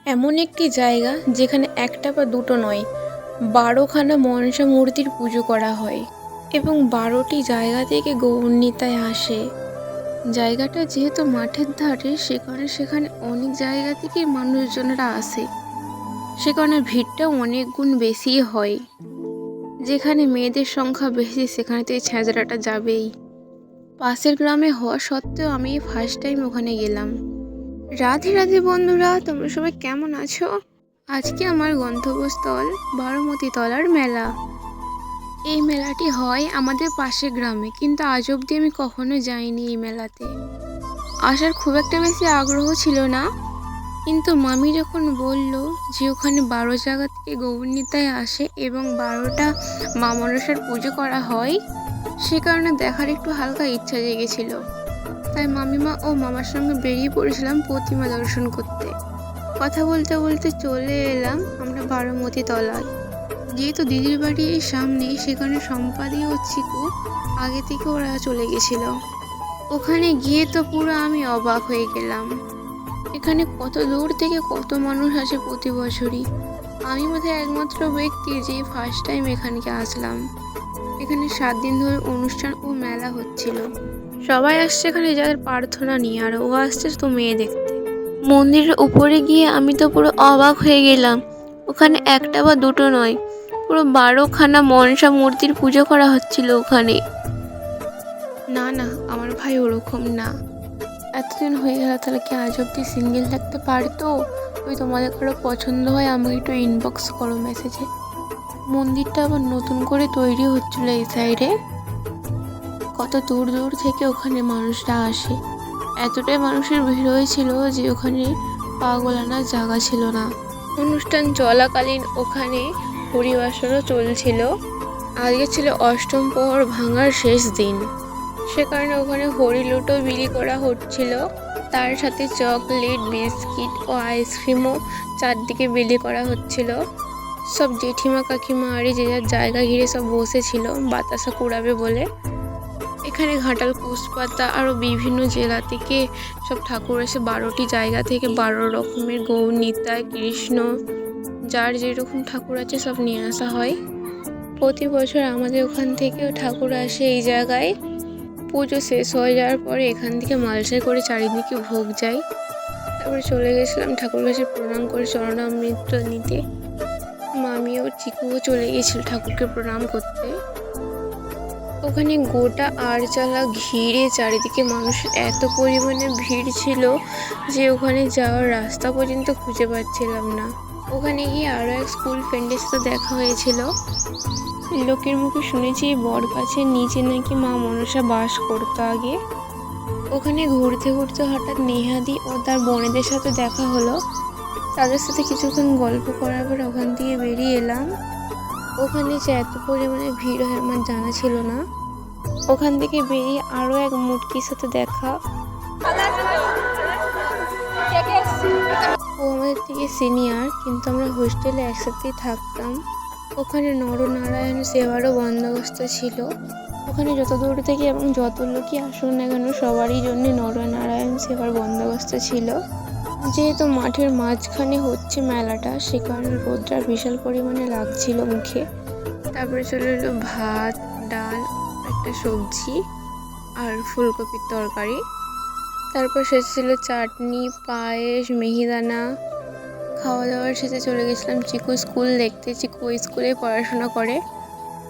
এমন একটি জায়গা যেখানে একটা বা দুটো নয়, ১২খানা মনসা মূর্তির পুজো করা হয় এবং ১২টি জায়গা থেকে গৌরনিতায় আসে। জায়গাটা যেহেতু মাঠের ধারে, সে কারণে সেখানে অনেক জায়গা থেকে মানুষজনেরা আসে। সে কারণে ভিড়টাও অনেক গুণ বেশিই হয়। যেখানে মেয়েদের সংখ্যা বেশি সেখানে তো এই ছ্যাঁচড়াটা যাবেই। পাশের গ্রামে হওয়া সত্ত্বেও আমি ফার্স্ট টাইম ওখানে গেলাম। রাধে রাধে বন্ধুরা, তোমরা সবাই কেমন আছো? আজকে আমার গন্তব্যস্থল বারোমতি তলার মেলা। এই মেলাটি হয় আমাদের পাশের গ্রামে, কিন্তু আজ অবধি আমি কখনো যাইনি এই মেলাতে। আসার খুব একটা বেশি আগ্রহ ছিল না, কিন্তু মামি যখন বলল যে ওখানে ১২ জায়গা থেকে গৌরনিতায় আসে এবং ১২টা মা মনসার পুজো করা হয়, সে কারণে দেখার একটু হালকা ইচ্ছা জেগেছিল। তাই মামিমা ও মামার সঙ্গে বেরিয়ে পড়েছিলাম প্রতিমা দর্শন করতে। কথা বলতে বলতে চলে এলাম আমরা বারোমতি তলায়। যেহেতু দিদির বাড়ি এই সামনে, সেখানে সম্পাদি ও চিকু আগে থেকে ওরা চলে গেছিল। ওখানে গিয়ে তো পুরো আমি অবাক হয়ে গেলাম। এখানে কত দূর থেকে কত মানুষ আসে প্রতি বছরই। আমি বোধহয় একমাত্র ব্যক্তি যে ফার্স্ট টাইম এখানকে আসলাম। এখানে 7 দিন ধরে অনুষ্ঠান ও মেলা হচ্ছিল। সবাই আসছে এখানে যাদের প্রার্থনা নিয়ে, আর ও আসছে তো মেয়ে দেখতে। মন্দিরের উপরে গিয়ে আমি তো পুরো অবাক হয়ে গেলাম। ওখানে একটা বা দুটো নয়, পুরো 12খানা মনসা মূর্তির পুজো করা হচ্ছিল ওখানে। না না, আমার ভাই ওরকম না। এতদিন হয়ে গেল, তাহলে কি আজ অব্দি সিঙ্গেল থাকতে পারতো? ওই তোমাদের কারো পছন্দ হয় আমাকে একটু ইনবক্স করো মেসেজে। মন্দিরটা আবার নতুন করে তৈরি হচ্ছিল এই সাইডে। কত দূর দূর থেকে ওখানে মানুষরা আসে। এতটাই মানুষের ভিড় হয়েছিল যে ওখানে পা গোলানোর জায়গা ছিল না। অনুষ্ঠান চলাকালীন ওখানে হরিবাসরও চলছিল। আজকে ছিল অষ্টম প্রহর ভাঙার শেষ দিন, সে কারণে ওখানে হরিলুটও বিলি করা হচ্ছিল। তার সাথে চকলেট, বিস্কিট ও আইসক্রিমও চারদিকে বিলি করা হচ্ছিল। সব জেঠিমা কাকিমা আরে যে যার জায়গা ঘিরে সব বসেছিল বাতাসা কুড়াবে বলে। এখানে ঘাটাল, কুশপাতা আরও বিভিন্ন জেলা থেকে সব ঠাকুর এসে 12টি জায়গা থেকে 12 রকমের গৌরনিতায়, কৃষ্ণ, যার যেরকম ঠাকুর আছে সব নিয়ে আসা হয়। প্রতি বছর আমাদের ওখান থেকেও ঠাকুর আসে এই জায়গায়। পুজো শেষ হয়ে যাওয়ার পরে এখান থেকে মালসায় করে চারিদিকে ভোগ যায়। তারপরে চলে গেছিলাম ঠাকুর কাছে প্রণাম করে চরণামৃত নিতে। মামিও চিকুও চলে গেছিল ঠাকুরকে প্রণাম করতে। ওখানে গোটা আরচালা ঘিরে চারিদিকে মানুষের এত পরিমাণে ভিড় ছিল যে ওখানে যাওয়ার রাস্তা পর্যন্ত খুঁজে পাচ্ছিলাম না। ওখানে গিয়ে আরও এক স্কুল ফ্রেন্ডের সাথে দেখা হয়েছিল। লোকের মুখে শুনেছি বট গাছের নিচে নাকি মা মনসা বাস করতো আগে। ওখানে ঘুরতে ঘুরতে হঠাৎ নেহাদি ও তার বোনেদের সাথে দেখা হলো। তাদের সাথে কিছুক্ষণ গল্প করার পর ওখান থেকে বেরিয়ে এলাম। ওখানে যে এত পরিমাণে ভিড় হয় আমার জানা ছিল না। ওখান থেকে বেরিয়ে আরও এক মুটকির সাথে দেখা। ও আমাদের থেকে সিনিয়র, কিন্তু আমরা হোস্টেলে একসাথেই থাকতাম। ওখানে নরনারায়ণ সেবারও বন্দোবস্ত ছিল। ওখানে যত দূর থেকে এবং যত লোকই আসুন না কেন সবারই জন্য নরনারায়ণ সেবার বন্দোবস্ত ছিল। যেহেতু মাঠের মাঝখানে হচ্ছে মেলাটা, সে কারণে রোদটা বিশাল পরিমাণে লাগছিল মুখে। তারপরে চলে এলো ভাত, ডাল, একটা সবজি আর ফুলকপির তরকারি। তারপর শেষ ছিল চাটনি, পায়েস, মিহিদানা। খাওয়া দাওয়ার শেষে চলে গেছিলাম চিকু স্কুল দেখতে। চিকু ওই স্কুলে পড়াশোনা করে।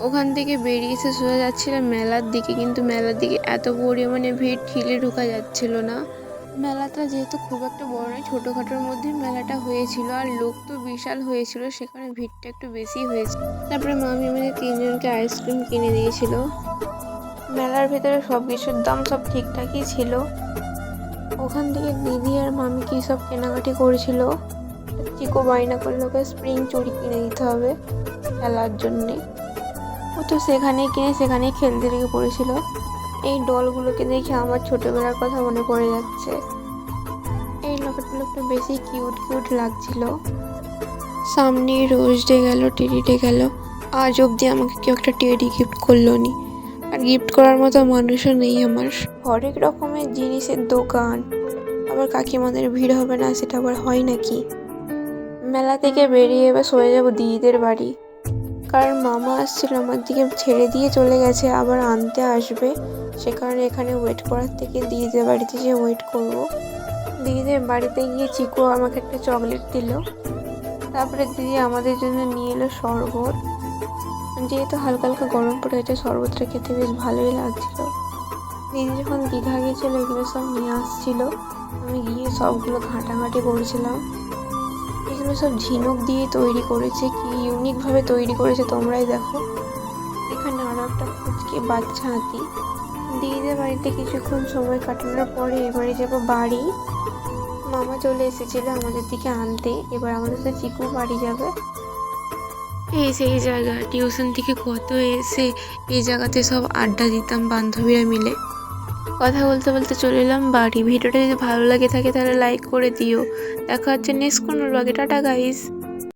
ওখান থেকে বেরিয়ে এসে সোজা যাচ্ছিলাম মেলার দিকে, কিন্তু মেলার দিকে এত পরিমাণে ভিড়, ঠিলে ঢোকা যাচ্ছিল না। মেলাটা যেহেতু খুব একটা বড় নয়, ছোটোখাটোর মধ্যে মেলাটা হয়েছিল, আর লোক তো বিশাল হয়েছিল, সেখানে ভিড়টা একটু বেশি হয়েছে। তারপরে মামি আমাদের 3জনকে আইসক্রিম কিনে দিয়েছিল। মেলার ভেতরে সব কিছুর দাম সব ঠিকঠাকই ছিল। ওখান থেকে দিদি আর মামি কী সব কেনাকাটি করেছিল। চিকু বায়না করলো ওকে স্প্রিং চুড়ি কিনে দিতে হবে খেলার জন্যে। ও তো সেখানেই কিনে সেখানেই খেলতে লেগে পড়েছিল। এই ডলগুলোকে দেখে আমার ছোটোবেলার কথা মনে পড়ে যাচ্ছে। এই লকেটগুলো একটু বেশি কিউট কিউট লাগছিল। সামনে রোজ ডে গেল, টেডি ডে গেল, আজ অবধি আমাকে কেউ একটা টেডি গিফট করলো নি। আর গিফট করার মতো মানুষও নেই আমার। হরেক রকমের জিনিসের দোকান, আবার কাকিমাদের ভিড় হবে না সেটা আবার হয় নাকি? মেলা থেকে বেরিয়ে এবার সরে যাব দিদিদের বাড়ি, কারণ মামা আসছিল আমার দিকে ছেড়ে দিয়ে চলে গেছে, আবার আনতে আসবে। সে কারণে এখানে ওয়েট করার থেকে দিদিদের বাড়িতে যেয়ে ওয়েট করব। দিদিদের বাড়িতে গিয়ে চিকু আমাকে একটা চকলেট দিল, তারপরে দিদি আমাদের জন্য নিয়ে এলো শরবত। যেহেতু হালকা হালকা গরম পড়ে গেছে, শরবতটা খেতে বেশ ভালোই লাগছিল। দিদি যখন দীঘা গিয়েছিল এগুলো সব নিয়ে আসছিল, আমি গিয়ে সবগুলো ঘাঁটাঘাঁটি করেছিলাম। এগুলো সব ঝিনুক দিয়ে তৈরি করেছে, কি ইউনিকভাবে তৈরি করেছে তোমরাই দেখো। এখানে আরও একটা ফুচকে বাচ্চা হাতি। দিদিদের বাড়িতে কিছুক্ষণ সময় কাটানোর পরে এবারে যাবো বাড়ি। মামা চলে এসেছিল আমাদের দিকে আনতে, এবার আমাদের সাথে চিকু বাড়ি যাবে। এই সেই জায়গা, টিউশন থেকে কত এসে এই জায়গাতে সব আড্ডা দিতাম বান্ধবীরা মিলে। কথা বলতে বলতে চলে এলাম বাড়ি। ভিডিওটা যদি ভালো লাগে থাকে তাহলে লাইক করে দিও। দেখা হচ্ছে নেক্সট কোনো ব্লগে। Tata guys.